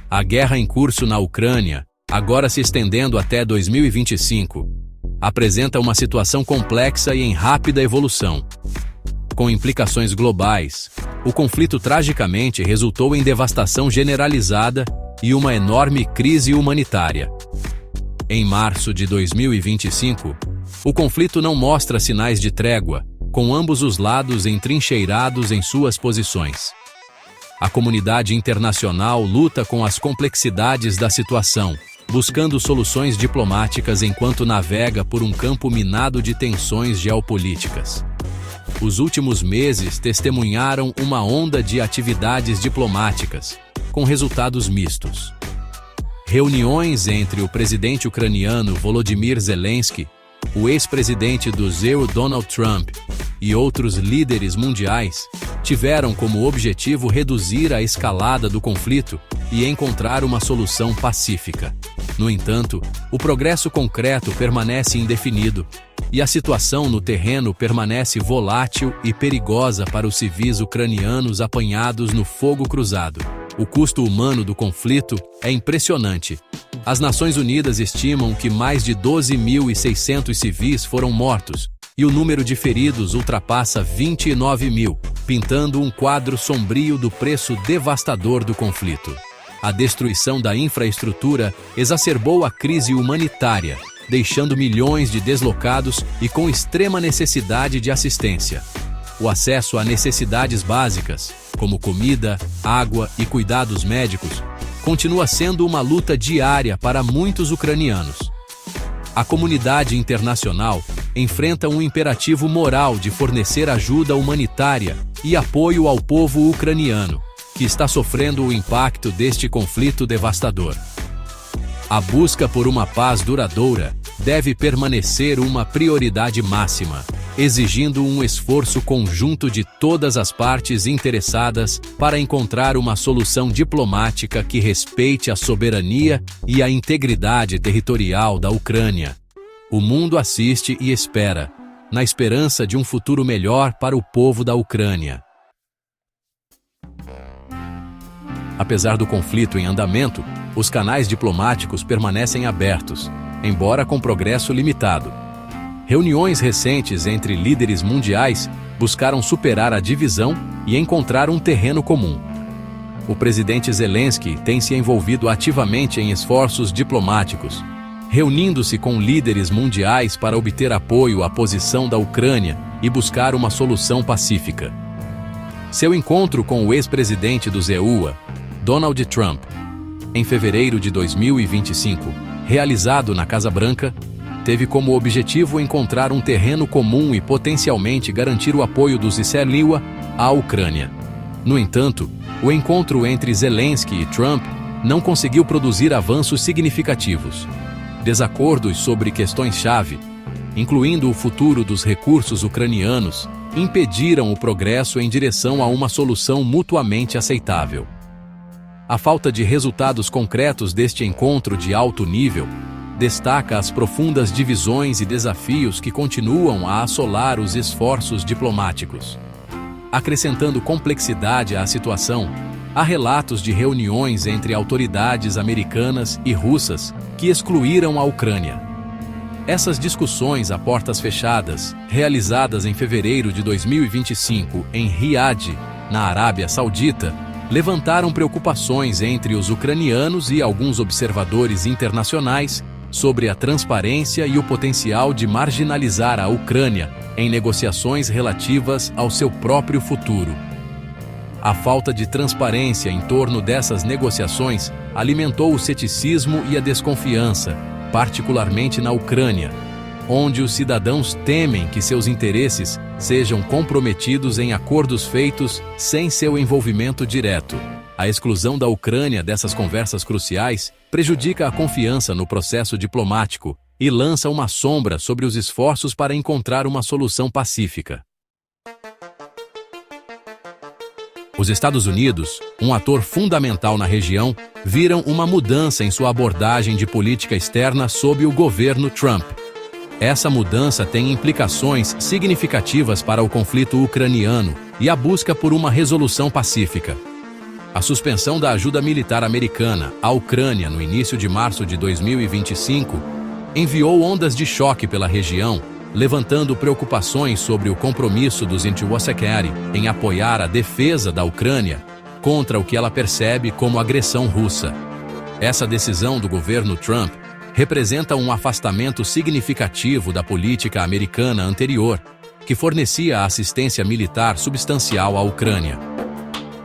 A guerra em curso na Ucrânia, agora se estendendo até 2025, apresenta uma situação complexa e em rápida evolução. Com implicações globais, o conflito tragicamente resultou em devastação generalizada e uma enorme crise humanitária. Em março de 2025, o conflito não mostra sinais de trégua, com ambos os lados entrincheirados em suas posições. A comunidade internacional luta com as complexidades da situação, buscando soluções diplomáticas enquanto navega por um campo minado de tensões geopolíticas. Os últimos meses testemunharam uma onda de atividades diplomáticas, com resultados mistos. Reuniões entre o presidente ucraniano Volodymyr Zelensky, o ex-presidente do EU Donald Trump e outros líderes mundiais tiveram como objetivo reduzir a escalada do conflito e encontrar uma solução pacífica. No entanto, o progresso concreto permanece indefinido e a situação no terreno permanece volátil e perigosa para os civis ucranianos apanhados no fogo cruzado. O custo humano do conflito é impressionante. As Nações Unidas estimam que mais de 12.600 civis foram mortos e o número de feridos ultrapassa 29 mil, pintando um quadro sombrio do preço devastador do conflito. A destruição da infraestrutura exacerbou a crise humanitária, deixando milhões de deslocados e com extrema necessidade de assistência. O acesso a necessidades básicas, como comida, água e cuidados médicos, continua sendo uma luta diária para muitos ucranianos. A comunidade internacional enfrenta um imperativo moral de fornecer ajuda humanitária e apoio ao povo ucraniano, que está sofrendo o impacto deste conflito devastador. A busca por uma paz duradoura deve permanecer uma prioridade máxima, exigindo um esforço conjunto de todas as partes interessadas para encontrar uma solução diplomática que respeite a soberania e a integridade territorial da Ucrânia. O mundo assiste e espera, na esperança de um futuro melhor para o povo da Ucrânia. Apesar do conflito em andamento, os canais diplomáticos permanecem abertos, embora com progresso limitado. Reuniões recentes entre líderes mundiais buscaram superar a divisão e encontrar um terreno comum. O presidente Zelensky tem se envolvido ativamente em esforços diplomáticos, reunindo-se com líderes mundiais para obter apoio à posição da Ucrânia e buscar uma solução pacífica. Seu encontro com o ex-presidente do EU, Donald Trump, em fevereiro de 2025, realizado na Casa Branca, teve como objetivo encontrar um terreno comum e potencialmente garantir o apoio dos israelitas à Ucrânia. No entanto, o encontro entre Zelensky e Trump não conseguiu produzir avanços significativos. Desacordos sobre questões-chave, incluindo o futuro dos recursos ucranianos, impediram o progresso em direção a uma solução mutuamente aceitável. A falta de resultados concretos deste encontro de alto nível destaca as profundas divisões e desafios que continuam a assolar os esforços diplomáticos. Acrescentando complexidade à situação, há relatos de reuniões entre autoridades americanas e russas que excluíram a Ucrânia. Essas discussões a portas fechadas, realizadas em fevereiro de 2025 em Riad, na Arábia Saudita, levantaram preocupações entre os ucranianos e alguns observadores internacionais sobre a transparência e o potencial de marginalizar a Ucrânia em negociações relativas ao seu próprio futuro. A falta de transparência em torno dessas negociações alimentou o ceticismo e a desconfiança, particularmente na Ucrânia, onde os cidadãos temem que seus interesses sejam comprometidos em acordos feitos sem seu envolvimento direto. A exclusão da Ucrânia dessas conversas cruciais prejudica a confiança no processo diplomático e lança uma sombra sobre os esforços para encontrar uma solução pacífica. Os Estados Unidos, um ator fundamental na região, viram uma mudança em sua abordagem de política externa sob o governo Trump. Essa mudança tem implicações significativas para o conflito ucraniano e a busca por uma resolução pacífica. A suspensão da ajuda militar americana à Ucrânia no início de março de 2025 enviou ondas de choque pela região, levantando preocupações sobre o compromisso dos Intiwasekeri em apoiar a defesa da Ucrânia contra o que ela percebe como agressão russa. Essa decisão do governo Trump representa um afastamento significativo da política americana anterior, que fornecia assistência militar substancial à Ucrânia.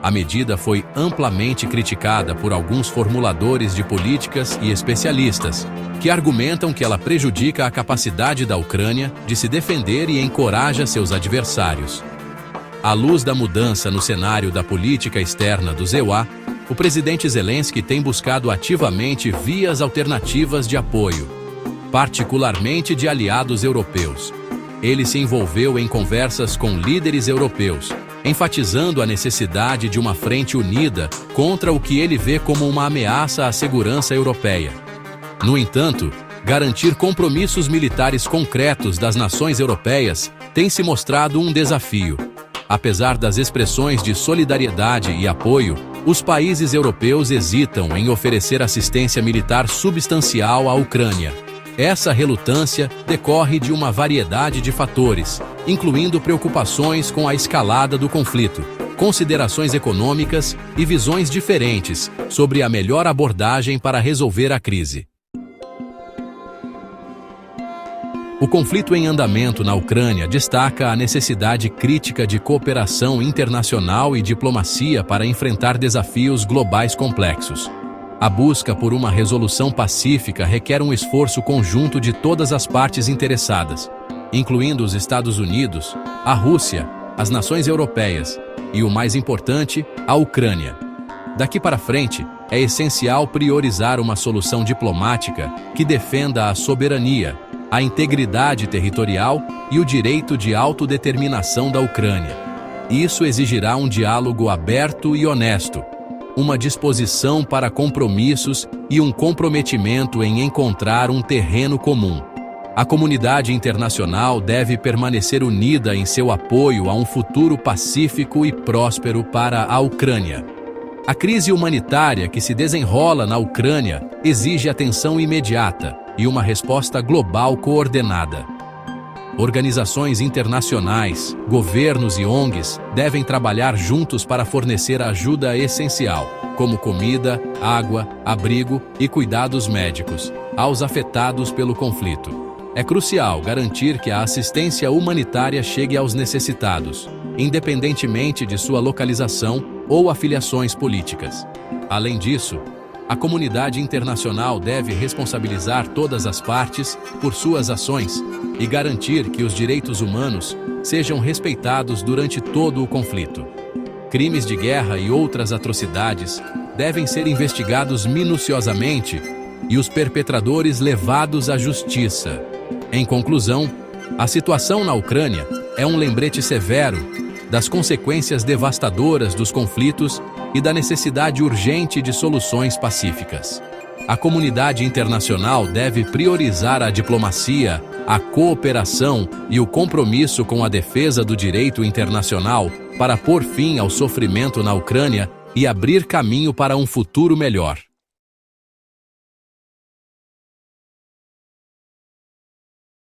A medida foi amplamente criticada por alguns formuladores de políticas e especialistas, que argumentam que ela prejudica a capacidade da Ucrânia de se defender e encoraja seus adversários. À luz da mudança no cenário da política externa do EUA, o presidente Zelensky tem buscado ativamente vias alternativas de apoio, particularmente de aliados europeus. Ele se envolveu em conversas com líderes europeus, enfatizando a necessidade de uma frente unida contra o que ele vê como uma ameaça à segurança europeia. No entanto, garantir compromissos militares concretos das nações europeias tem se mostrado um desafio. Apesar das expressões de solidariedade e apoio, os países europeus hesitam em oferecer assistência militar substancial à Ucrânia. Essa relutância decorre de uma variedade de fatores, incluindo preocupações com a escalada do conflito, considerações econômicas e visões diferentes sobre a melhor abordagem para resolver a crise. O conflito em andamento na Ucrânia destaca a necessidade crítica de cooperação internacional e diplomacia para enfrentar desafios globais complexos. A busca por uma resolução pacífica requer um esforço conjunto de todas as partes interessadas, incluindo os Estados Unidos, a Rússia, as nações europeias e, o mais importante, a Ucrânia. Daqui para frente, é essencial priorizar uma solução diplomática que defenda a soberania, a integridade territorial e o direito de autodeterminação da Ucrânia. Isso exigirá um diálogo aberto e honesto, uma disposição para compromissos e um comprometimento em encontrar um terreno comum. A comunidade internacional deve permanecer unida em seu apoio a um futuro pacífico e próspero para a Ucrânia. A crise humanitária que se desenrola na Ucrânia exige atenção imediata e uma resposta global coordenada. Organizações internacionais, governos e ONGs devem trabalhar juntos para fornecer ajuda essencial, como comida, água, abrigo e cuidados médicos, aos afetados pelo conflito. É crucial garantir que a assistência humanitária chegue aos necessitados, independentemente de sua localização ou afiliações políticas. Além disso, a comunidade internacional deve responsabilizar todas as partes por suas ações e garantir que os direitos humanos sejam respeitados durante todo o conflito. Crimes de guerra e outras atrocidades devem ser investigados minuciosamente e os perpetradores levados à justiça. Em conclusão, a situação na Ucrânia é um lembrete severo das consequências devastadoras dos conflitos e da necessidade urgente de soluções pacíficas. A comunidade internacional deve priorizar a diplomacia, a cooperação e o compromisso com a defesa do direito internacional para pôr fim ao sofrimento na Ucrânia e abrir caminho para um futuro melhor.